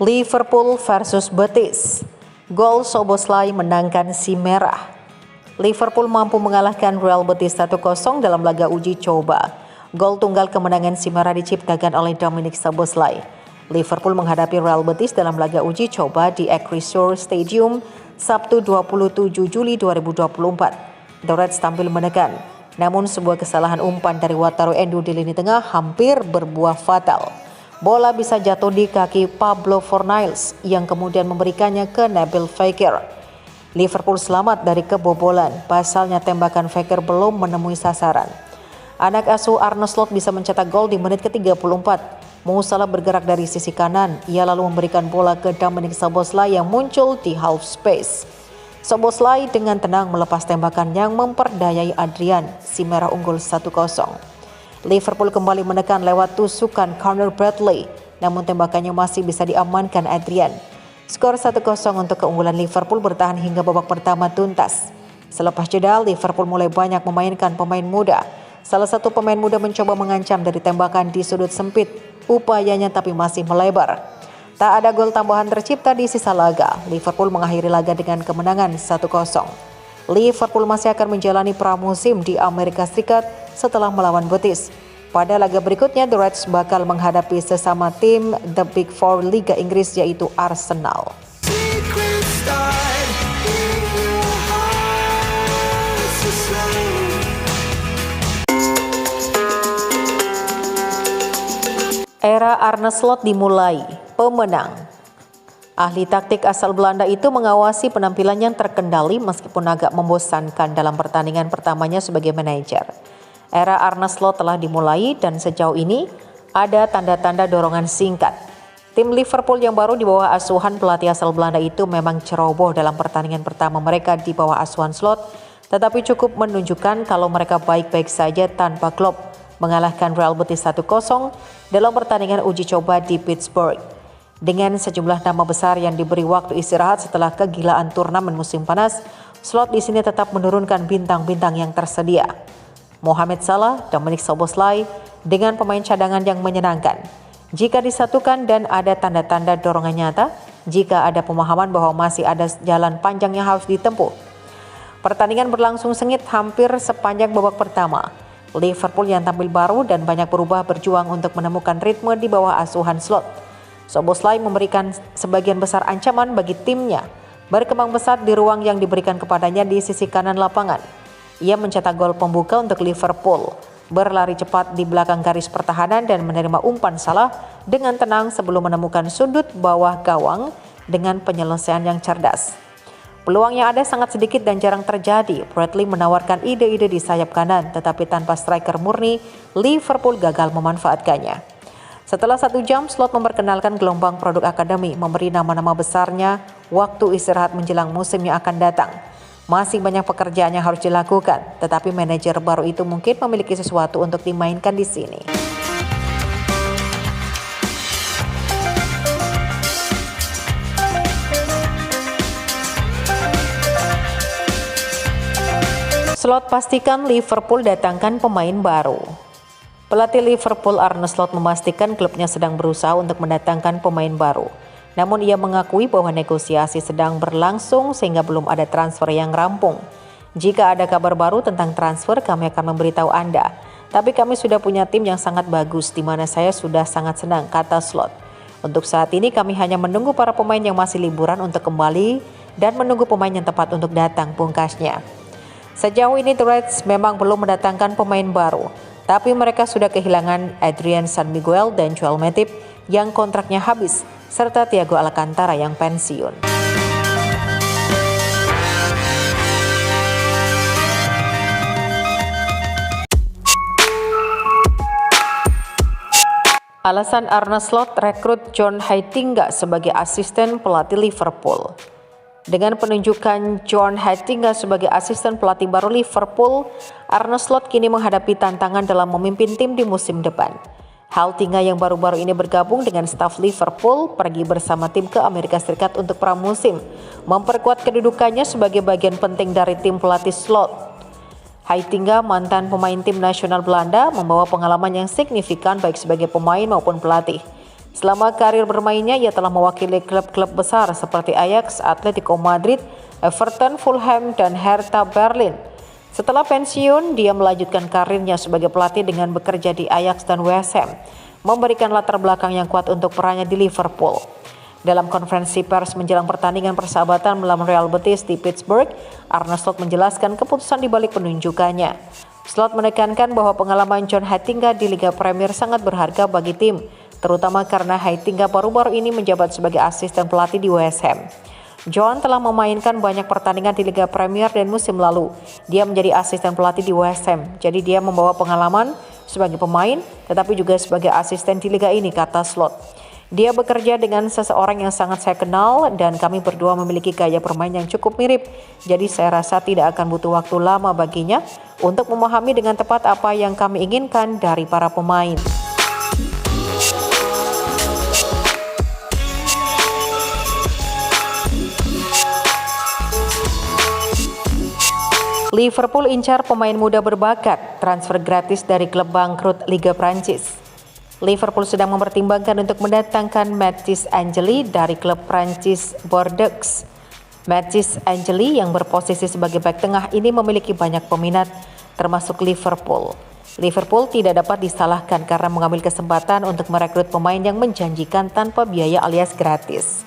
Liverpool versus Betis. Gol Szoboszlai menangkan si merah. Liverpool mampu mengalahkan Real Betis 1-0 dalam laga uji coba. Gol tunggal kemenangan si merah diciptakan oleh Dominik Szoboszlai. Liverpool menghadapi Real Betis dalam laga uji coba di Acrisure Stadium Sabtu 27 Juli 2024. The Reds tampil menekan, namun sebuah kesalahan umpan dari Wataru Endo di lini tengah hampir berbuah fatal. Bola bisa jatuh di kaki Pablo Fornals yang kemudian memberikannya ke Nabil Fekir. Liverpool selamat dari kebobolan, pasalnya tembakan Fekir belum menemui sasaran. Anak asuh Arne Slot bisa mencetak gol di menit ke-34. Mo Salah bergerak dari sisi kanan, ia lalu memberikan bola ke Dominik Szoboszlai yang muncul di half space. Szoboszlai dengan tenang melepas tembakan yang memperdayai Adrian, si merah unggul 1-0. Liverpool kembali menekan lewat tusukan Connor Bradley, namun tembakannya masih bisa diamankan Adrian. Skor 1-0 untuk keunggulan Liverpool bertahan hingga babak pertama tuntas. Selepas jeda, Liverpool mulai banyak memainkan pemain muda. Salah satu pemain muda mencoba mengancam dari tembakan di sudut sempit, upayanya tapi masih melebar. Tak ada gol tambahan tercipta di sisa laga. Liverpool mengakhiri laga dengan kemenangan 1-0. Liverpool masih akan menjalani pramusim di Amerika Serikat setelah melawan Betis. Pada laga berikutnya, The Reds bakal menghadapi sesama tim The Big Four Liga Inggris yaitu Arsenal. Era Arne Slot dimulai, pemenang. Ahli taktik asal Belanda itu mengawasi penampilan yang terkendali meskipun agak membosankan dalam pertandingan pertamanya sebagai manajer. Era Arne Slot telah dimulai dan sejauh ini ada tanda-tanda dorongan singkat. Tim Liverpool yang baru di bawah asuhan pelatih asal Belanda itu memang ceroboh dalam pertandingan pertama mereka di bawah asuhan Slot, tetapi cukup menunjukkan kalau mereka baik-baik saja tanpa Klopp mengalahkan Real Betis 1-0 dalam pertandingan uji coba di Pittsburgh. Dengan sejumlah nama besar yang diberi waktu istirahat setelah kegilaan turnamen musim panas, Slot di sini tetap menurunkan bintang-bintang yang tersedia. Mohamed Salah, Dominik Szoboszlai dengan pemain cadangan yang menyenangkan. Jika disatukan dan ada tanda-tanda dorongan nyata, jika ada pemahaman bahwa masih ada jalan panjang yang harus ditempuh. Pertandingan berlangsung sengit hampir sepanjang babak pertama. Liverpool yang tampil baru dan banyak berubah berjuang untuk menemukan ritme di bawah asuhan Slot. Szoboszlai memberikan sebagian besar ancaman bagi timnya, berkembang pesat di ruang yang diberikan kepadanya di sisi kanan lapangan. Ia mencetak gol pembuka untuk Liverpool, berlari cepat di belakang garis pertahanan dan menerima umpan Salah dengan tenang sebelum menemukan sudut bawah gawang dengan penyelesaian yang cerdas. Peluang yang ada sangat sedikit dan jarang terjadi. Bradley menawarkan ide-ide di sayap kanan, tetapi tanpa striker murni, Liverpool gagal memanfaatkannya. Setelah 1 jam, Slot memperkenalkan gelombang produk akademi, memberi nama-nama besarnya waktu istirahat menjelang musim yang akan datang. Masih banyak pekerjaan yang harus dilakukan, tetapi manajer baru itu mungkin memiliki sesuatu untuk dimainkan di sini. Slot pastikan Liverpool datangkan pemain baru. Pelatih Liverpool Arne Slot memastikan klubnya sedang berusaha untuk mendatangkan pemain baru. Namun ia mengakui bahwa negosiasi sedang berlangsung sehingga belum ada transfer yang rampung. Jika ada kabar baru tentang transfer, kami akan memberitahu Anda. Tapi kami sudah punya tim yang sangat bagus di mana saya sudah sangat senang, kata Slot. Untuk saat ini kami hanya menunggu para pemain yang masih liburan untuk kembali dan menunggu pemain yang tepat untuk datang, pungkasnya. Sejauh ini The Reds memang belum mendatangkan pemain baru, tapi mereka sudah kehilangan Adrian San Miguel dan Joel Matip yang kontraknya habis, serta Thiago Alcantara yang pensiun. Alasan Arne Slot rekrut John Heitinga sebagai asisten pelatih Liverpool. Dengan penunjukan John Heitinga sebagai asisten pelatih baru Liverpool, Arne Slot kini menghadapi tantangan dalam memimpin tim di musim depan. Heitinga yang baru-baru ini bergabung dengan staf Liverpool pergi bersama tim ke Amerika Serikat untuk pramusim, memperkuat kedudukannya sebagai bagian penting dari tim pelatih Slot. Heitinga, mantan pemain tim nasional Belanda, membawa pengalaman yang signifikan baik sebagai pemain maupun pelatih. Selama karir bermainnya, ia telah mewakili klub-klub besar seperti Ajax, Atletico Madrid, Everton, Fulham, dan Hertha Berlin. Setelah pensiun, dia melanjutkan karirnya sebagai pelatih dengan bekerja di Ajax dan West Ham, memberikan latar belakang yang kuat untuk perannya di Liverpool. Dalam konferensi pers menjelang pertandingan persahabatan melawan Real Betis di Pittsburgh, Arne Slot menjelaskan keputusan di balik penunjukannya. Slot menekankan bahwa pengalaman John Heitinga di Liga Premier sangat berharga bagi tim, terutama karena Heitinga baru-baru ini menjabat sebagai asisten pelatih di West Ham. John telah memainkan banyak pertandingan di Liga Premier dan musim lalu dia menjadi asisten pelatih di West Ham. Jadi dia membawa pengalaman sebagai pemain tetapi juga sebagai asisten di liga ini, kata Slot. Dia bekerja dengan seseorang yang sangat saya kenal dan kami berdua memiliki gaya bermain yang cukup mirip. Jadi saya rasa tidak akan butuh waktu lama baginya untuk memahami dengan tepat apa yang kami inginkan dari para pemain. Liverpool incar pemain muda berbakat, transfer gratis dari klub bangkrut Liga Prancis. Liverpool sedang mempertimbangkan untuk mendatangkan Mathis Angeli dari klub Prancis Bordeaux. Mathis Angeli yang berposisi sebagai bek tengah ini memiliki banyak peminat, termasuk Liverpool. Liverpool tidak dapat disalahkan karena mengambil kesempatan untuk merekrut pemain yang menjanjikan tanpa biaya alias gratis.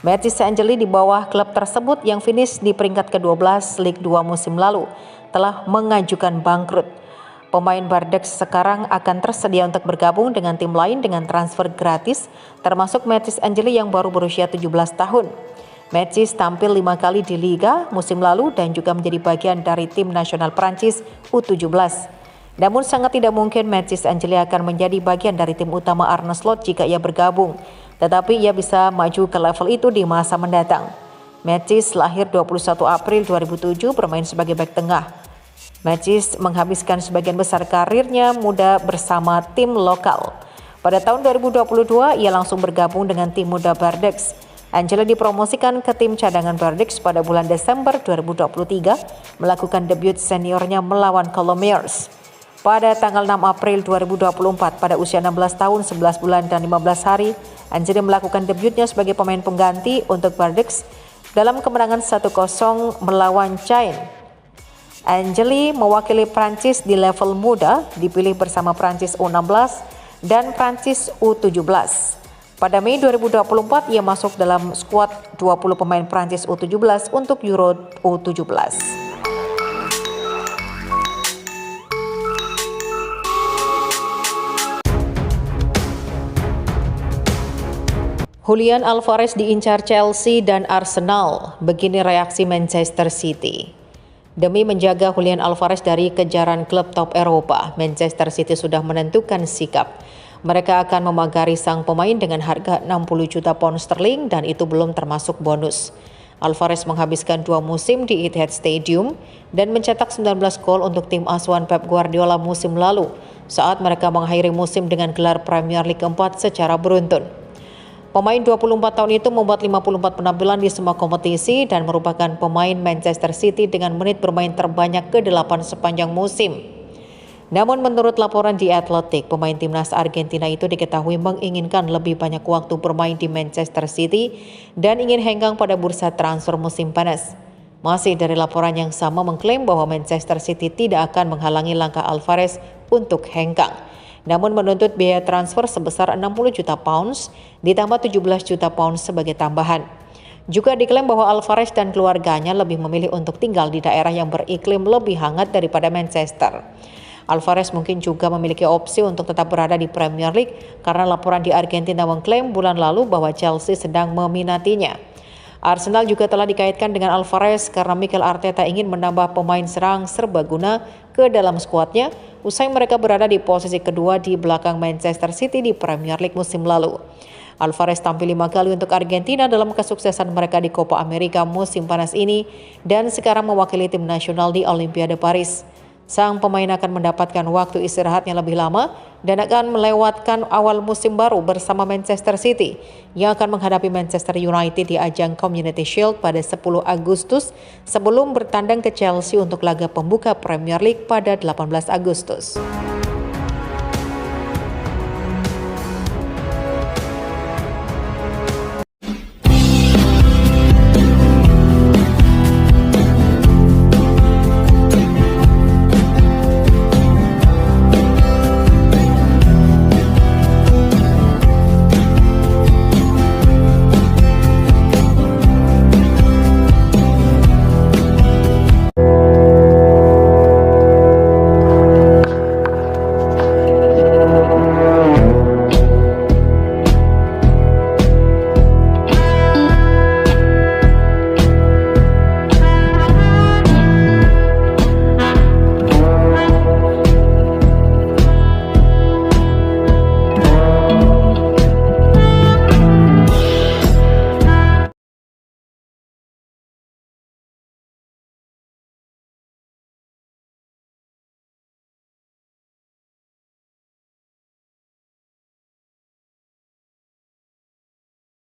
Mathis Angeli di bawah klub tersebut yang finish di peringkat ke-12 Ligue 2 musim lalu telah mengajukan bangkrut. Pemain Bordeaux sekarang akan tersedia untuk bergabung dengan tim lain dengan transfer gratis, termasuk Mathis Angeli yang baru berusia 17 tahun. Mathis tampil 5 kali di Liga musim lalu dan juga menjadi bagian dari tim nasional Prancis U17. Namun sangat tidak mungkin Mathis Angeli akan menjadi bagian dari tim utama Arne Slot jika ia bergabung, tetapi ia bisa maju ke level itu di masa mendatang. Mathis lahir 21 April 2007, bermain sebagai bek tengah. Mathis menghabiskan sebagian besar karirnya muda bersama tim lokal. Pada tahun 2022, ia langsung bergabung dengan tim muda Bordeaux. Angeli dipromosikan ke tim cadangan Bordeaux pada bulan Desember 2023, melakukan debut seniornya melawan Colomiers. Pada tanggal 6 April 2024, pada usia 16 tahun, 11 bulan, dan 15 hari, Angeli melakukan debutnya sebagai pemain pengganti untuk Bordeaux dalam kemenangan 1-0 melawan Caen. Angeli mewakili Prancis di level muda, dipilih bersama Prancis U16 dan Prancis U17. Pada Mei 2024, ia masuk dalam skuad 20 pemain Prancis U17 untuk Euro U17. Julian Alvarez diincar Chelsea dan Arsenal. Begini reaksi Manchester City. Demi menjaga Julian Alvarez dari kejaran klub top Eropa, Manchester City sudah menentukan sikap. Mereka akan memagari sang pemain dengan harga 60 juta pound sterling dan itu belum termasuk bonus. Alvarez menghabiskan 2 musim di Etihad Stadium dan mencetak 19 gol untuk tim asuhan Pep Guardiola musim lalu saat mereka mengakhiri musim dengan gelar Premier League keempat secara beruntun. Pemain 24 tahun itu membuat 54 penampilan di semua kompetisi dan merupakan pemain Manchester City dengan menit bermain terbanyak ke-8 sepanjang musim. Namun menurut laporan di Athletic, pemain timnas Argentina itu diketahui menginginkan lebih banyak waktu bermain di Manchester City dan ingin hengkang pada bursa transfer musim panas. Masih dari laporan yang sama mengklaim bahwa Manchester City tidak akan menghalangi langkah Alvarez untuk hengkang. Namun menuntut biaya transfer sebesar 60 juta pounds ditambah 17 juta pounds sebagai tambahan. Juga diklaim bahwa Alvarez dan keluarganya lebih memilih untuk tinggal di daerah yang beriklim lebih hangat daripada Manchester. Alvarez mungkin juga memiliki opsi untuk tetap berada di Premier League karena laporan di Argentina mengklaim bulan lalu bahwa Chelsea sedang meminatinya. Arsenal juga telah dikaitkan dengan Alvarez karena Mikel Arteta ingin menambah pemain serang serbaguna ke dalam skuadnya usai mereka berada di posisi kedua di belakang Manchester City di Premier League musim lalu. Alvarez tampil 5 kali untuk Argentina dalam kesuksesan mereka di Copa America musim panas ini dan sekarang mewakili tim nasional di Olimpiade Paris. Sang pemain akan mendapatkan waktu istirahatnya lebih lama dan akan melewatkan awal musim baru bersama Manchester City yang akan menghadapi Manchester United di ajang Community Shield pada 10 Agustus sebelum bertandang ke Chelsea untuk laga pembuka Premier League pada 18 Agustus.